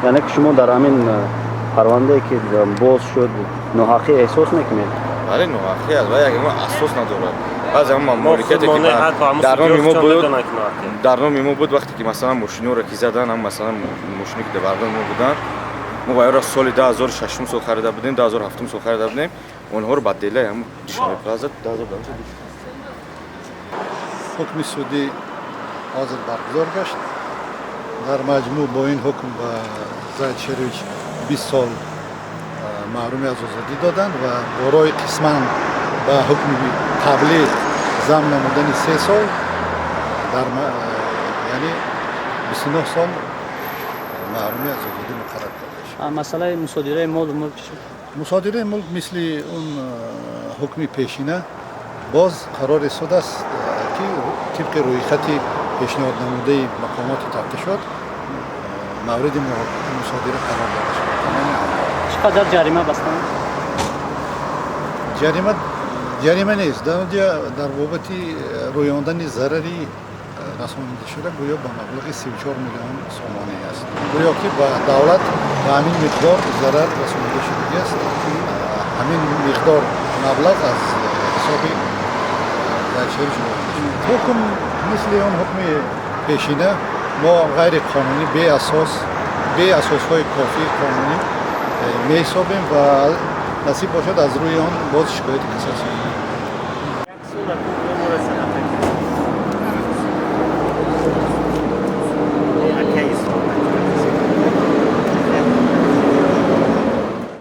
یعنی که شما در همین پرونده که باز شد ناحقی احساس میکنید؟ بله ناحقی است و یک ما اساس ندارد. بعضی هم مملکتی که در نام ما بود وقتی که مثلا ماشینا را که زدن هم مثلا ماشینی که دوردن ما بودن ما باید سال 2006 سال خریده بودیم 2007 سال خریده بودیم اونها رو بعد دیله هم شما پلازت 2012 حکم سودی حاضر برگزار گشت. در مجموع با این حکم به زید شریف 20 سال محرومی از آزادی دادند و برای قسما به حکم قبلی زم نمودن 3 سال یعنی 29 سال محرومی از آزادی مقرر کرده شد. مسئله مصادره مال و ملک شد؟ مصادره ملک مثل اون حکم پیشینه باز قرار سود است که طبق روی خطی پیشنهاد نموده مقامات تفتیشات مورد مصادره قرار داده شد. چقدر جریمه بستند؟ جریمه نیست. در بابت رویاندن ضرری رسانیده شده گویا به مبلغ 34 میلیون سومانی است. گویا که به دولت به همین مقدار ضرر رسانیده شده است. همین مقدار مبلغ از حساب زید شریف شده. حکم مثل اون حکم پیشینه ما غیر قانونی به اساس‌های کافی قانونی می‌حسابیم و نصیب باشد از روی آن باز شکایت کساسی